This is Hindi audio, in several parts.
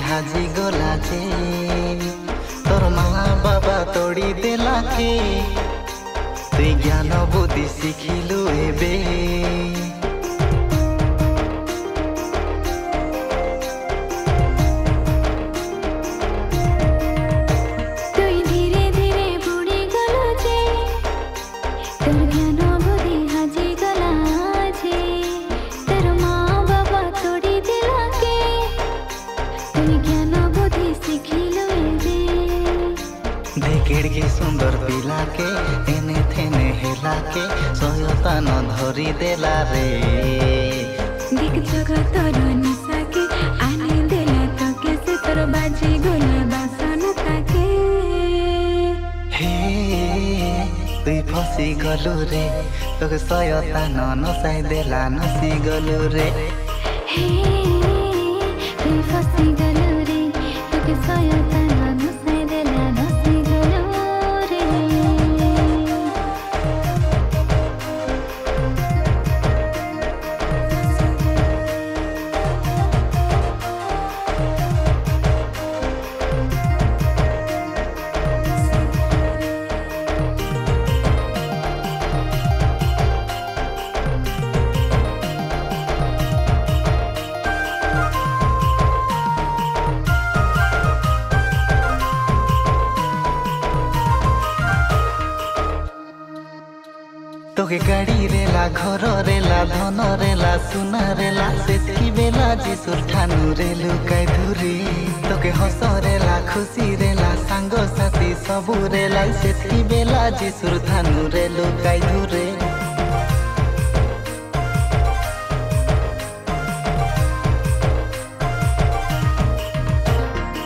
हाजी गला जे तोर माँ बाबा तोड़ी देला के तुई ज्ञान बुद्धि शिखिलु एबे के सुंदर पिला के एने थेने हेला के सयता न धरी देला रे दिख जगत निशा के आने देला तो कैसे तोर बाजी गोला बासन ताके हे तुई फसी गलु रे तोके सयता न नसाई देला नसी गलु रे हे तुई फसी गलु रे तोके सयता न नसाई देला नसी तोके गाड़ी रेला घर रेला धन रेला सुना रेला सेतकी बेला जिसुर ठानु रे लुकाई धुरी तोके हस रेला खुशी रेला सांग साथी सबु रेला सेतकी बेला जिसुर ठानु रे लुकाई धुरे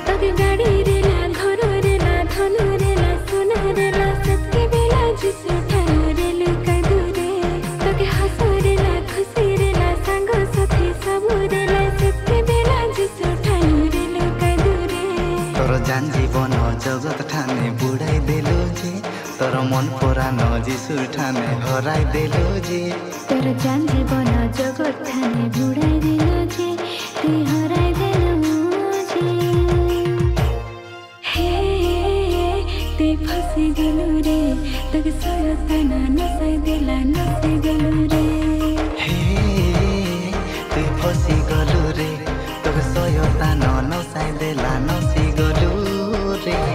तोके गाड़ी रेला घर रेला धन रेला सुना रेला सेतकी बेला जिसुर जान जीवन जगत ठाने बुढ़ाई देलु जे तोर मन पुराण जिसुर ठाने हराई देलु जे तोर जान जीवन जगत ठाने बुढ़ाई देलु जे तुई हराई देलु जे हे तुई फसी गलु रे तोके सयता न नसाई देला नसी गलु रे हे तुई फसी गलु रे तोके सयता न नसाई देला नसी गलु रे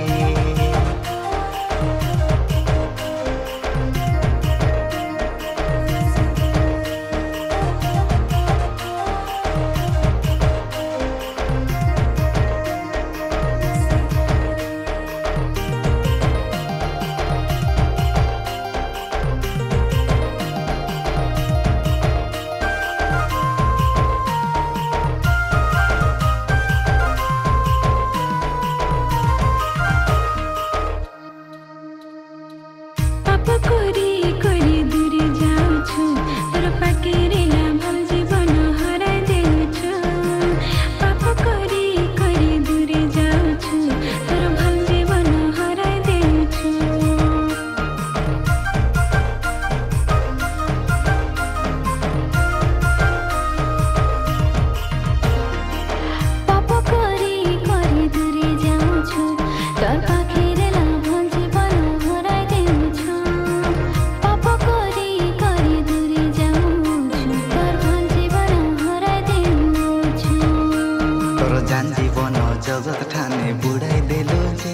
जगत ठाने बुढ़ाई देलु जे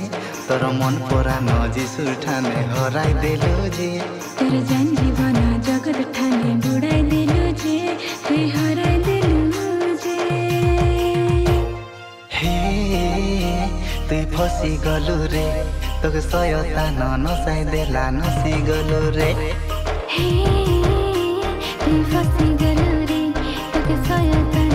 तोर मन पुराण जिसुर ठाने हराई देलु जे तोर जान जीवन जगत ठाने बुढ़ाई देलु जे तुई हराई देलु जे हे तुई फसी गलु रे तोके सयता न नसाई देला नसी गलु रे हे तुई फसी गलु रे तोके सयता